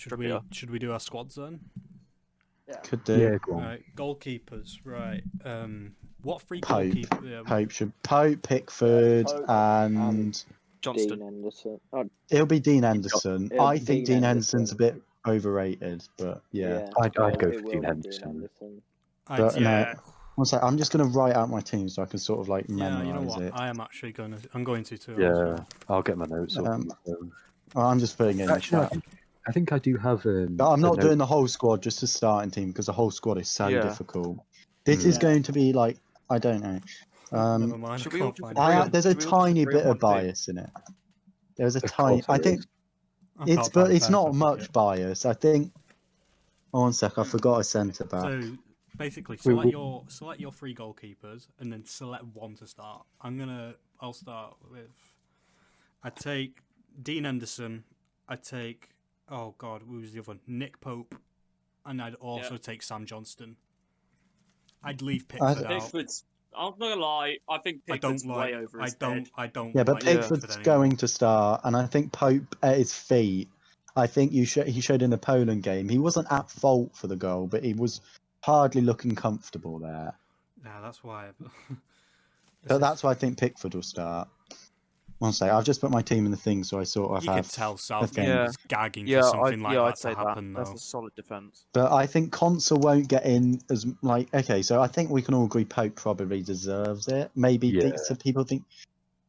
Should we do our squads then? Yeah. Could do. Yeah, go on. Right, goalkeepers. Right. What three Pope. goalkeepers? Yeah, Pope, Pickford, Pope and Johnston. Dean Anderson. Oh, it'll be Dean Henderson. It'll I be think Dean Dean Henderson's a Henderson. bit overrated, but yeah. I'd go it for will Dean be Henderson. But yeah. no, one sec, I'm just gonna write out my team so I can sort of like Yeah, memorize you know what? it. I am actually going to. I'm going to too. Yeah, I'll get my notes up. I'm just putting it in the Actually, chat. I think I do have. But I'm not doing the whole squad, just the starting team, because the whole squad is so difficult. This is going to be like, I don't know. Never mind. Should I we can't all find just it. agree There's a should we all just tiny agree on bit of one team? bias in it. There's a Of tiny. course I there think is. I it's, can't but find it's not perfect, much yeah. bias. I think. Oh, one sec, I forgot a centre back. So basically, we- select your three goalkeepers and then select one to start. I'll start with. I take Dean Henderson. I take. Oh God, who was the other one? Nick Pope, and I'd also take Sam Johnston. I'd leave Pickford out. Pickford's. I'm not gonna lie. I think I Pickford's don't way like. over his head. I don't. Yeah, but like Pickford's Pickford going to start, and I think Pope at his feet. I think he showed in the Poland game. He wasn't at fault for the goal, but he was hardly looking comfortable there. Nah, that's why. So that's why I think Pickford will start. One second, I've just put my team in the thing, so I sort of You have. could tell thing. Southgate's gagging Yeah, for something like I'd that say to happen. That's Though. a solid defense. But I think Consa won't get in as like. Okay, so I think we can all agree Pope probably deserves it. Maybe Yeah. some people think.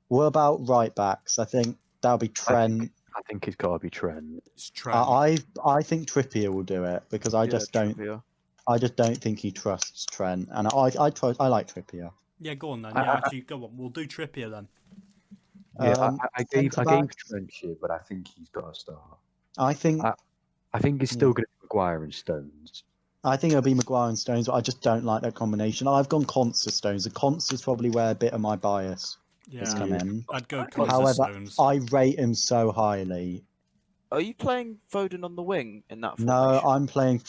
What about right backs? I think that'll be Trent. I think it's got to be Trent. It's Trent. I think Trippier will do it because I just don't. Trippier. I just don't think he trusts Trent, and I like Trippier. Yeah, go on then. Yeah, actually, go on. We'll do Trippier then. Yeah, I gave centre-back, Trent shit, but I think he's got to start. I think I think it's still going to be Maguire and Stones. I think it'll be Maguire and Stones, but I just don't like that combination. I've gone Consa Stones. The Consa's probably where a bit of my bias has come in. I'd go Consa However, Stones. I rate him so highly. Are you playing Foden on the wing in that formation? No, I'm playing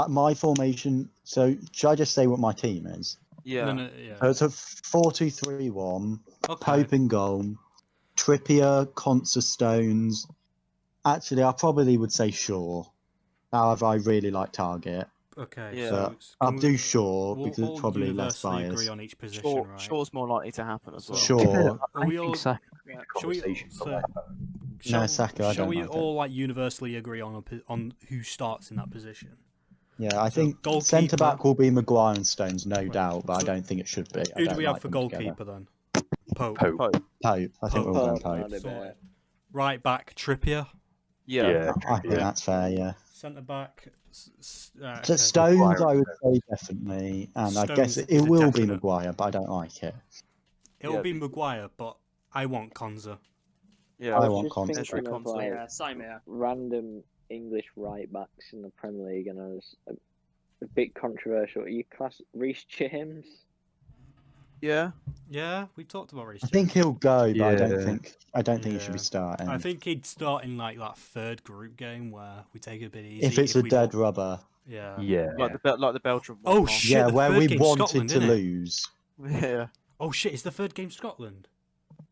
my formation. So should I just say what my team is? Yeah. No, yeah. So it's a 4-2-3-1. Okay. Pope in goal. Trippier, Consa Stones. Actually, I probably would say Shaw. However, I really like Target. Okay. Yeah. So So I'll can do we- Shaw we'll because it's all probably less universally biased. agree on each position, right? Shaw's more likely to happen as well. Shaw. Are we I all? think Saka Yeah. Shall we? conversation for So, left. No, Saka, I shall don't we like it. all like universally agree on who starts in that position? Yeah, I So, think goalkeeper- centre back will be Maguire and Stones, no Right. doubt, but I So, don't think it should be. I Who do don't we have like for them together. goalkeeper then? Pope. Pope. Pope. Pope. I think we'll go Pope, Pope. no, Sorted. Right back Trippier. Yeah. I think that's fair, yeah. Centre back. So Stones, I would say definitely, and I guess Stones it is a will be definite. Maguire, but I don't like it. It'll Yeah. be Maguire, but I want Konza. Yeah. I I want was Consa. just thinking of Consa. like Yeah, same here. random English right backs in the Premier League, and I was a bit controversial. You class Reece James? Yeah. Yeah, we talked about Reece. I think he'll go, but I don't Yeah. think he should be Yeah. starting. I think he'd start in like that third group game where we take it a bit easy. if it's a we dead don't- rubber, Yeah. Yeah. Like the Belgium one. Oh, Mark. shit. yeah, the where third we game's wanted Scotland, to innit? lose. Yeah. Oh shit! Is the third game Scotland?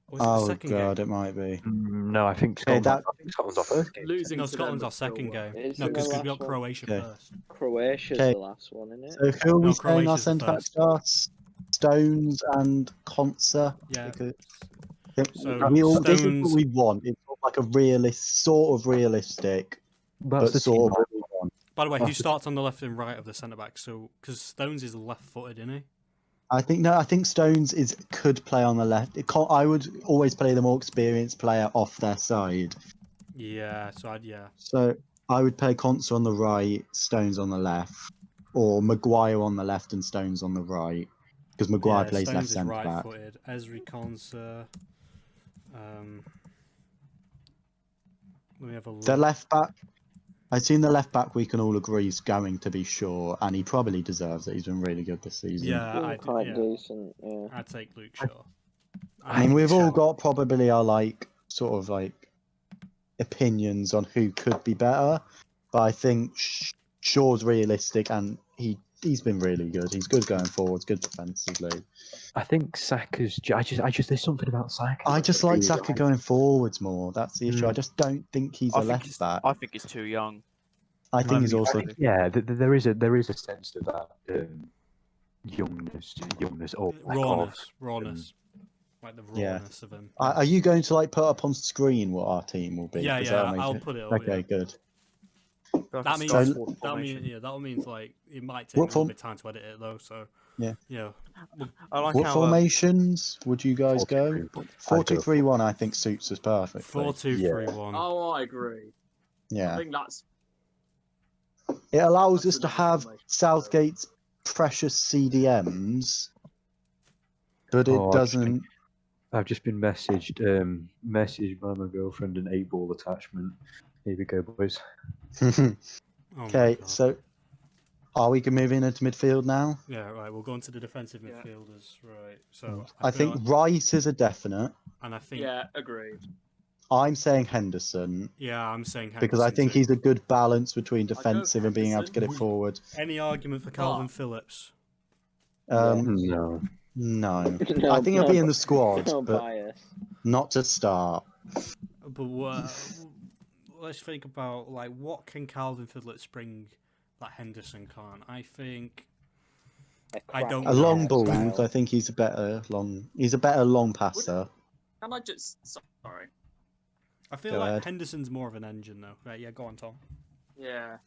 Or is it the Oh second god, game? it might be. No, I think Okay, Scotland's our first game. Losing No, to them Scotland's our is still second worth- game. It's No, in the because we last got one. Croatia Okay. first. Croatia's Okay. the last one, isn't it? So who are we No, saying our Croatia's the centre back first. starts? Stones and Consa. Yeah. Because So, this is what Stones- we want. It's like a sort of realistic, but That's the team. sort of what we want. By the way, who That's the- starts on the left and right of the centre back? So, because Stones is left-footed, isn't he? I think Stones could play on the left. I would always play the more experienced player off their side. Yeah. So yeah. So I would play Consa on the right, Stones on the left, or Maguire on the left and Stones on the right, because Maguire Yeah, plays Stones left is centre back. right-footed. Ezri Konsa. Let me have a look. The left back, I assume the left back we can all agree is going to be Shaw, and he probably deserves it. He's been really good this season. Yeah, Been I quite yeah. decent, yeah. I'd take Luke Shaw. I mean, we've all got probably our sort of opinions on who could be better, but I think Shaw's realistic, and he he's been really good. He's good going forwards, good defensively. I think Saka's. I just there's something about Saka. I just like Really Saka like. going forwards more. That's the issue. I just don't think he's a left back. I think he's too young. I think he's I also. think- Yeah, there is a sense of that youngness, or lack of. rawness, like the Yeah. rawness of him. Are you going to like put up on screen what our team will be? Yeah, 'Cause yeah, that'll make I'll it- put it up. Okay, Yeah. good. That means So- that means like it might take What me a form- bit of time to edit it though. So Yeah. I like What how formations would you guys go? 4-2-3-1. 4-2-3-1, I think suits us perfectly. 4-2-3-1. Oh, I agree. I Yeah, think that's it allows That's us to a good have formation. Southgate's precious CDMs, but it Oh, doesn't. I've just been messaged by my girlfriend an 8-ball attachment. Here we go, boys. Oh my Okay, God. so are we moving into midfield now? Yeah, right. We'll go into the defensive Yeah. midfielders. Right. So I feel think like- Rice is a definite. and I think yeah, agreed. I'm saying Henderson I'm saying because I Henderson think too. he's a good balance between go defensive and being able to get it Henderson. forward. Any argument for Calvin Phillips? No. No, I No, think he'll be in the squad, No but bias. not to start. But let's think about like what can Calvin Phillips bring that Henderson can't. I think I don't A know. long balls, Style. I think he's a better long passer. Can I just sorry? I feel Go like ahead. Henderson's more of an engine though. Right? Yeah, go on, Tom. Yeah.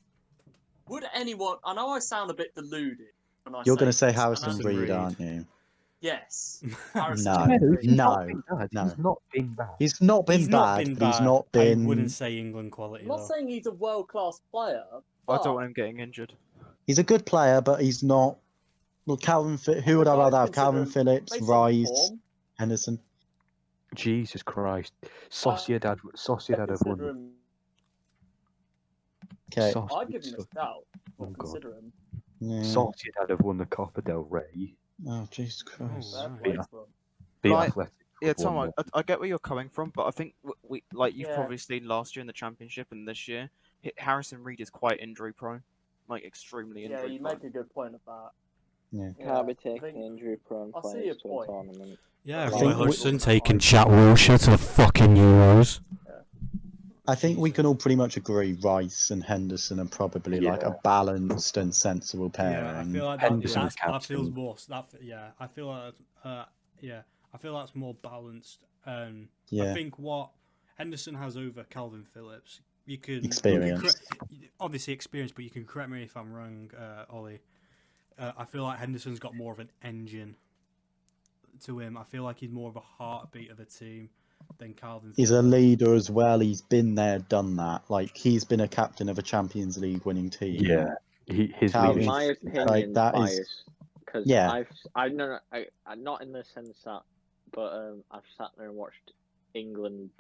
Would anyone? I know I sound a bit deluded when I You're going to say this, and Harrison Harrison Reed, Reed. aren't you? Yes. No. Reed. He's not been bad. no. He's not been bad. He's not been He's bad, not been but bad. he's not been. I wouldn't say England quality I'm not though. saying he's a world class player. I but don't want him getting injured. He's a good player, but he's not. Well, who would I rather have? Calvin Phillips, based on Rice, form, Henderson. Jesus Christ. Sociedad have consider won. him- Okay. I'd give him a shout. Or Oh, God. consider him. Yeah. Sociedad have won the Copa del Rey. Oh, Jesus Christ. Oh, Fair right. play Yeah. to him. The Like, Athletic. Yeah, have Tom, won I get where you're coming from, but I think we like you've Yeah. probably seen last year in the championship and this year, Harrison Reed is quite injury prone, like extremely Yeah, injury you prone. make a good point of that. Yeah. Can't be I taking think- injury prone I see players your to a point. tournament. Yeah, I Roy think Hodgson taking Chat Wilshere to the fucking Euros. I think we can all pretty much agree Rice and Henderson are probably like a balanced and sensible pairing. Yeah, I feel like Henderson that feels captain. more. I feel like I feel that's more balanced. I Yeah. think what Henderson has over Calvin Phillips, you can Experience. obviously experience, but you can correct me if I'm wrong, Ollie. I feel like Henderson's got more of an engine to him. I feel like he's more of a heartbeat of a team than Calvin. He's a Phillips. leader as well. He's been there, done that. Like he's been a captain of a Champions League winning team. Yeah. His Calvin- In leadership. my opinion, Like, that is- bias. Because Yeah. I'm not in the sense that, but I've sat there and watched England,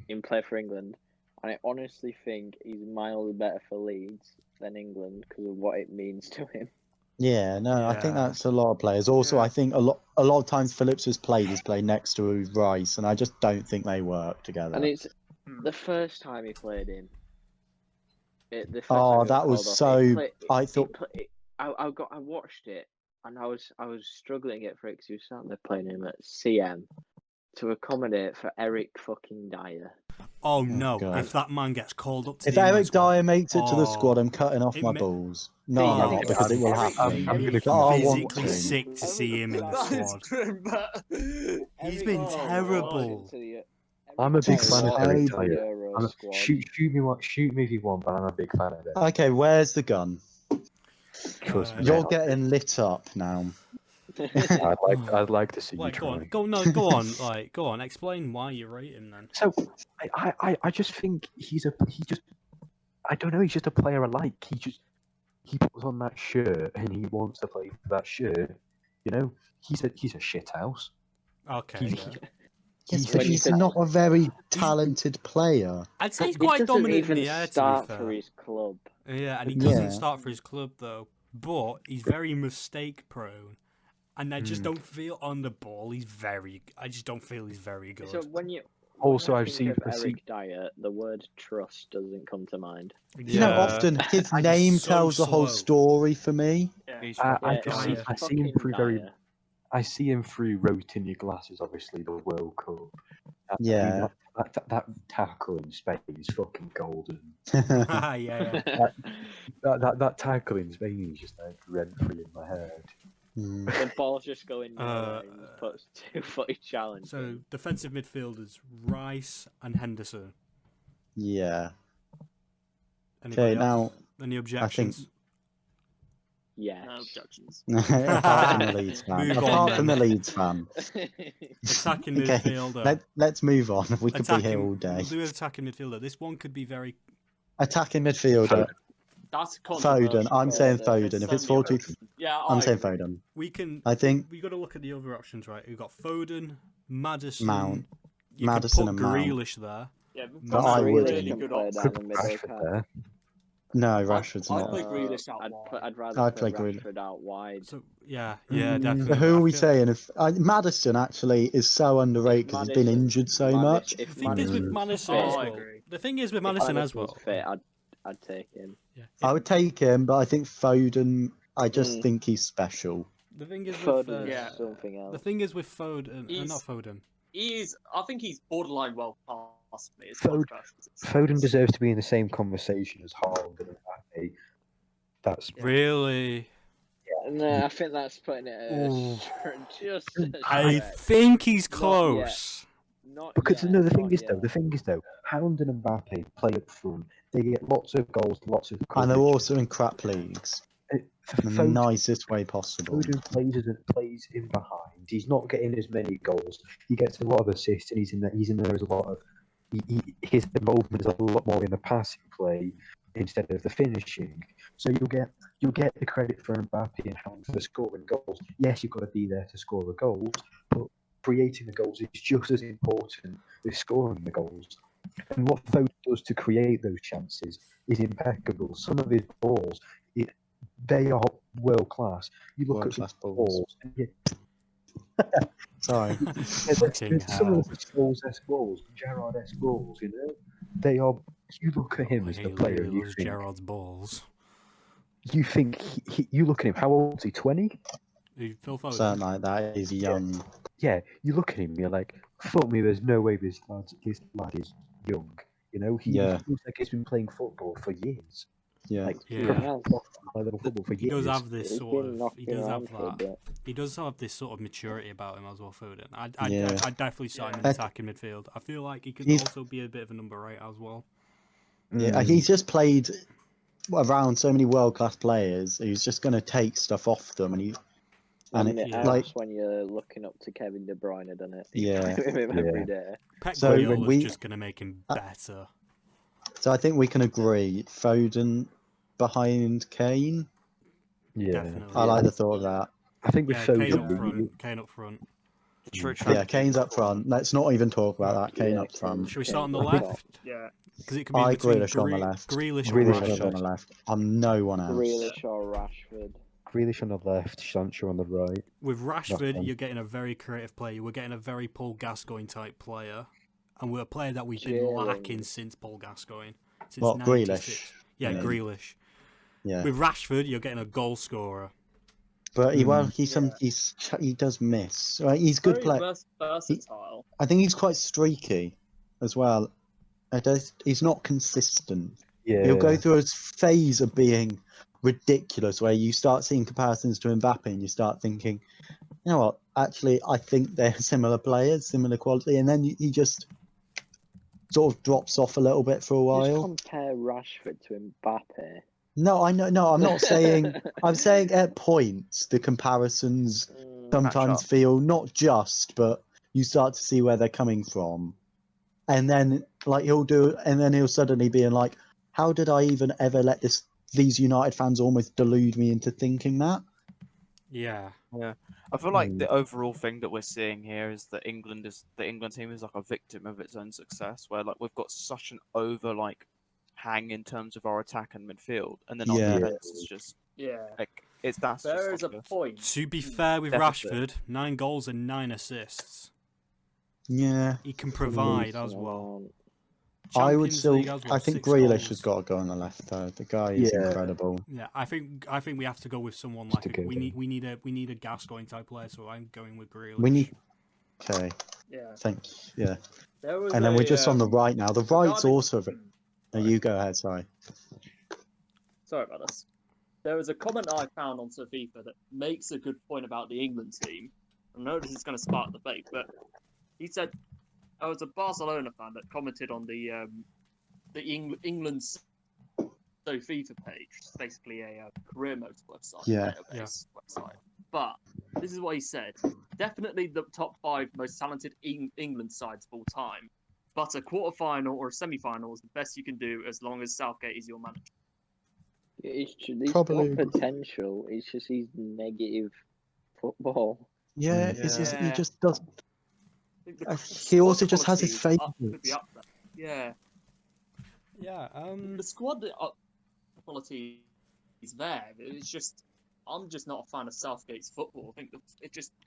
him play for England, and I honestly think he's miles better for Leeds than England because of what it means to him. Yeah, no, I think Yeah. that's a lot of players. Also, Yeah. I think a lot of times Phillips has played next to Rice, and I just don't think they work together. And it's the first time he played him. The first Oh, time he that was called up, so- he play- I he thought- play- I watched it and I was struggling to get for it because he was sat there playing him at CM to accommodate for Eric fucking Dyer. Oh no! God. If that man gets called up to If the England Eric squad, Dyer makes it to the Oh. squad, I'm cutting off It my ma- balls. No, Oh, I'm not, because it will Eric- happen. I'm gonna But I want physically to. sick to see him in the That is squad. grim, but He's been terrible. I'm a big fan of Eric Dyer. Dyer. Shoot me if you want, but I'm a big fan of it. Okay, where's the gun? Trust me. You're mate. getting lit up now. I'd like to see you Like, go try. on, go on, like, go on. Explain why you rate him then. So I just think he just I don't know, he's just a player I like. He puts on that shirt and he wants to play for that shirt. You know, he's a shit house. Okay. He's- Yeah. Yes, When but you he's said- not a very talented player. I'd say he's He quite doesn't dominant even in the air. To start be for fair. his club. Yeah, and he Yeah. doesn't start for his club though. But he's very mistake prone, and I just don't feel on the ball. I just don't feel he's very good. So when Also, When I I've think seen. of Eric Dyer, the word trust doesn't come to mind. You know, often his I name just so tells the whole slow. story for me. Yeah. He's I fucking just Dyer. see. I see him Fucking through very. Dyer. I see him through rose-tinted glasses. Obviously, the World Cup. I mean, Yeah. that tackle in Spain is fucking golden. yeah. That tackle in Spain is just like rent-free in my head. Mm. The ball's just going nowhere and he Uh, puts 2-footed challenge. So in. defensive midfielders Rice and Henderson. Yeah. Anybody Okay, else? now Any objections? Yes. No objections. apart from the Leeds fan. Move on, Apart from the then. Leeds fan. Attacking Okay, midfielder. let's move on. We could be here all Attacking. day. We'll do attacking midfielder. This one could be very. Attacking midfielder. That's Foden. controversial. I'm saying Foden. Foden. If So it's many 4-2, options. Yeah, I'm I saying agree. Foden. We can. I think we got to look at the other options, right? We've got Foden, Madison. Mount. You Madison can and put Mount. Grealish there. Yeah, But I Mount's a wouldn't. really good play option. down the middle. Rashford Can't. there. No, Rashford's I'd not. play Grealish out wide. I'd rather I'd play play Grealish. Rashford out wide. So yeah, So definitely. who are I we feel- saying? If Madison actually is so underrated because he's been Maddison- injured so Maddis- much. If The thing is with Mm. Madison Oh, as I well. agree. The thing is with if Madison as Maddison's well. fit, I'd take him. Yeah. I would take him, but I think Foden. I just Mm. think he's special. The thing is with Foden is Yeah. something else. the thing is with Foden, He's- not Foden. I think he's borderline well past me. It's Foden- controversial. Foden deserves to be in the same conversation as Haaland and Mbappe. That's Yeah. Really, No, I think that's putting it Ooh. just. I stretch. think he's Not yet. close. Not because yet, no. The not thing is though, Haaland and Mbappe play up front. They get lots of goals, lots of. And they're coverage. also in crap leagues in the Foden, nicest way possible. Foden plays in behind. He's not getting as many goals. He gets a lot of assists, and he's in there as a lot of. His involvement is a lot more in the passing play instead of the finishing. So you'll get the credit for Mbappe and Haaland for scoring goals. Yes, you've got to be there to score the goals, but creating the goals is just as important as scoring the goals. And what Foden does to create those chances is impeccable. Some of his balls, they are world class. You look at World-class the balls. and you- Sorry. Fucking some hell. of the Scholes-esque balls, Gerrard-esque balls, you know, they are. You look at him Oh, as he the player, really and you loves think, Gerard's balls. you look at him. How old is he? 20? Phil Foden. Something like that. He's young. Yeah. You look at him, you're like, fuck me. There's no way this lad is young. You know, he Yeah. looks like he's been playing football for years. Yeah. Like Yeah. high-level football for He years. does have this He's sort been of. knocking He does have around for a that. bit. He does have this sort of maturity about him as well, Foden. I'd Yeah. definitely start him in Yeah. attacking midfield. I feel like he could He's- also be a bit of a number 8 as well. Yeah, he's just played around so many world class players. He's just going to take stuff off them, and And it, it yeah. like helps when you're looking up to Kevin De Bruyne, doesn't it? Yeah. You play with him every Yeah. day. Pep So Guardiola's we- just going to make him better. so I think we can agree Foden behind Kane. Yeah. Definitely. I like the thought of that. I think with Yeah, Kane up Foden, front. Kane up front. The true Yeah, champion. Kane's up front. Let's not even talk about that. Kane Yeah, up front. Should we start on the Kane's up left? Yeah. Because it could be I between Grealish on the left. Grealish or Grealish Grealish on Rashford. the left. I'm no one else. Grealish or Rashford. Grealish on the left, Sancho on the right. With Rashford, fine. you're getting a very creative player. We're getting a very Paul Gascoigne type player. And we're a player that we've been Jalen. lacking since Paul Gascoigne. Since What, 96. Grealish? Yeah, Yeah. Grealish. Yeah, With Rashford, you're getting a goal scorer. but Yeah. he does miss. Right, he's a good Very player. versatile. I think he's quite streaky as well. He's not consistent. Yeah. He'll go through a phase of being ridiculous where you start seeing comparisons to Mbappe and you start thinking, you know what, actually, I think they're similar players, similar quality, and then he just sort of drops off a little bit for a Just while. compare Rashford to Mbappe. No, I know. No, I'm not saying. I'm saying at points the comparisons sometimes up. feel not just, but you start to see where they're coming from, and then he'll suddenly be in like, how did I even ever let these United fans almost delude me into thinking that? Yeah. I feel like the overall thing that we're seeing here is that the England team is like a victim of its own success, where like we've got such an over like hang in terms of our attack and midfield, and then our Yeah. defense is just Yeah. like that's There just is a like point. To be fair with Deficit. Rashford, 9 goals and 9 assists. Yeah, He can provide as Decent well. amount. I would Champions still. League as well, I think 6 Grealish goals. has got to go on the left though. The guy is Yeah. incredible. Yeah, I think we have to go with someone Just like to go there. we need a Gascoigne type player. So I'm going with Grealish. We need. Okay, Yeah. thank you. Yeah, There was and then we're just on the right now. The right's regarding- also. No, you go ahead. Sorry. Sorry about this. There was a comment I found on FIFA that makes a good point about the England team. I know this is going to spark debate, but he said I was a Barcelona fan that commented on the England's FIFA page. It's basically a career modes website, Yeah. database website. But this is what he said: definitely the top 5 most talented England sides of all time. But a quarter-final or a semi-final is the best you can do as long as Southgate is your manager. He's Probably- got potential. It's just he's negative football. Yeah, Mm. it's just he Yeah. just does. I think the He also squad just has his quality is could be favourites. up there. Yeah, Yeah. the squad quality is there. It's just I'm just not a fan of Southgate's football. I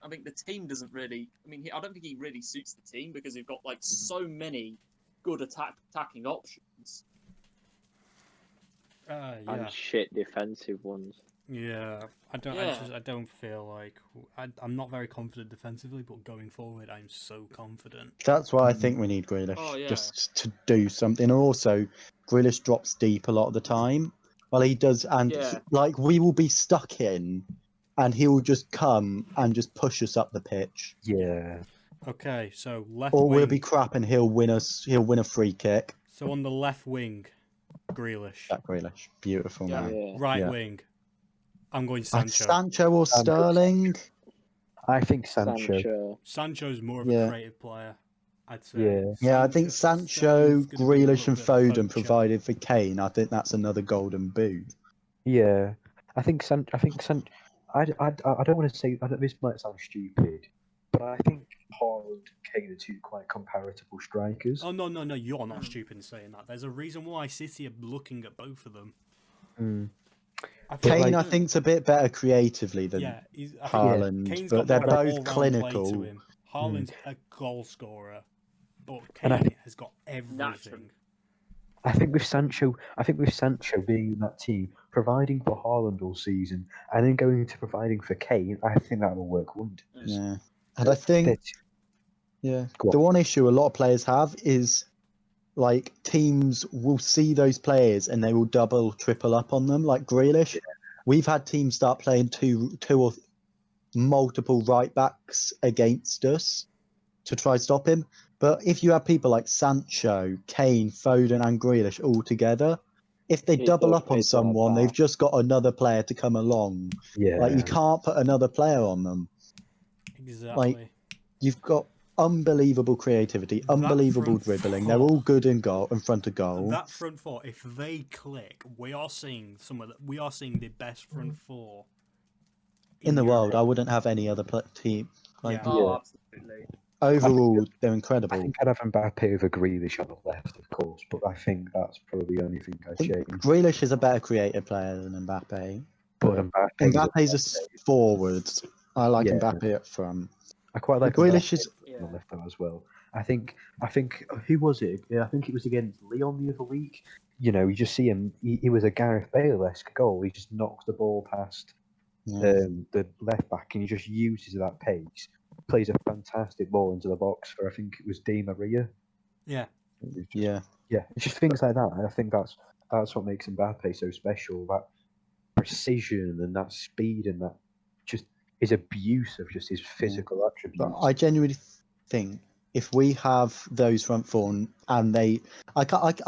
think the team doesn't really. I mean, I don't think he really suits the team because he's got like so many good attacking options. Yeah. And shit defensive ones. Yeah, I don't. Yeah. I don't feel like I'm not very confident defensively, but going forward, I'm so confident. That's why I think we need Grealish, Oh, yeah. just to do something. Also, Grealish drops deep a lot of the time. Well, he does, and Yeah. like we will be stuck in, and he will just come and just push us up the pitch, Yeah. Okay, so left or wing. we'll be crap and he'll win us. He'll win a free kick. So on the left wing, Grealish. Jack Grealish, beautiful Yeah. man. Yeah. Right Yeah. wing, I'm going Sancho, Sancho. or Sancho. Sterling. I think Sancho. Sancho's more of Yeah. a creative player, I'd say. Yeah. Yeah, I think Sancho, Sterling's gonna be a Grealish, and little bit of a Foden poacher. provided for Kane. I think that's another golden boot. Yeah. I think I don't want to say this might sound stupid, but I think Haaland and Kane are 2 quite comparable strikers. Oh no, you're not stupid in saying that. There's a reason why City are looking at both of them. Mm. I feel Kane, like- I think's a bit better creatively than yeah, I think Haaland, Kane's but got they're more of an both all-round play to clinical. him. Haaland's a goal scorer, but And I Kane think- has got everything. Naturally. I think with Sancho being in that team, providing for Haaland all season, and then going to providing for Kane, I think that will work wonders. Yeah, and I think That- yeah, Go on. the one issue a lot of players have is like teams will see those players and they will double, triple up on them. Like Grealish, we've had teams start playing two or multiple right backs against us to try to stop him. But if you have people like Sancho, Kane, Foden, and Grealish all together, if they It double does up on piss them someone, off. they've just got another player to come along. Yeah. Like you can't put another player on them. Exactly. You've got unbelievable creativity, That unbelievable front dribbling. They're four. all good in goal, in front of goal. That front four, if they click, we are seeing the best front four in the world. I Europe. wouldn't have any other team. Like Yeah. Oh, absolutely. overall, they're I incredible. think I'd have Mbappe over Grealish on the left, of course, but I think that's probably the only thing I I'd think change. Grealish is a better creative player than Mbappe. But Mbappe's forward. I like Yeah. Mbappe up front. I quite like Grealish is Yeah. on the left though as well. I think who was it? Yeah, I think it was against Leon the other week. You know, you just see him. He was a Gareth Bale-esque goal. He just knocks the ball past the left back, and he just uses that pace. Plays a fantastic ball into the box for I think it was Di Maria. Yeah. It was just- yeah. yeah, it's just things like that. I think that's what makes Mbappe so special. That precision and that speed and that just his abuse of just his physical attributes. But I genuinely think if we have those front four and I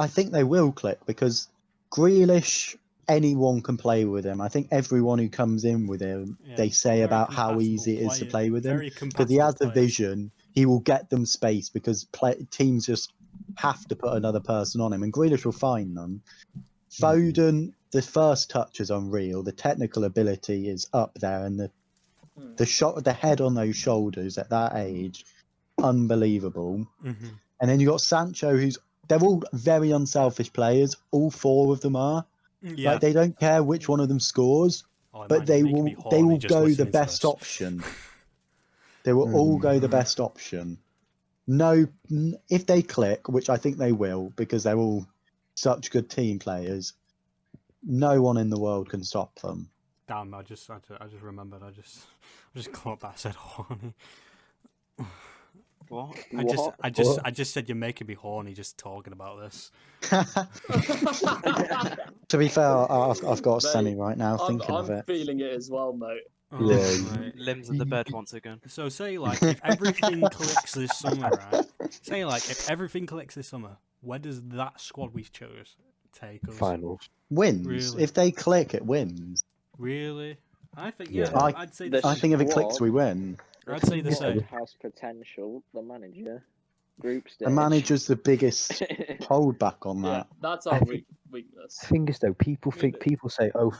think they will click because Grealish, anyone can play with him. I think everyone who comes in with him, Yeah, they say very about how easy it is to compatible play with him very because he has the compatible players. vision. He will get them space because teams just have to put another person on him, and Grealish will find them. Foden, the first touch is unreal. The technical ability is up there, and the shot, the head on those shoulders at that age, unbelievable. Mhm. And then you got Sancho, they're all very unselfish players. All 4 of them are. Yeah. Like they don't care which one of them scores, Oh, but imagine they making will me they will horny just go the listening to best this. option. They will all go the best option. no, if they click, which I think they will, because they're all such good team players, no one in the world can stop them. Damn, I just remembered. I just caught that I said horny. What? I just said you're making me horny just talking about this. To be fair, I've got a Mate, semi right now I'm thinking of it. feeling it as well, mate. Oh, Yeah, right. Limbs of the bed once again. So say like if everything clicks this summer, right? Say like if everything clicks this summer, where does that squad we chose take us? finals. Wins. Really? If they click, it wins. Really? I think Yeah. I'd say The I think if it clicks, squad- we win. I'd say the What same. has potential, the manager. Group stage. The manager's the biggest holdback on Yeah, that. that's I our think- weakness. Thing is, though, people I mean, say, "Oh,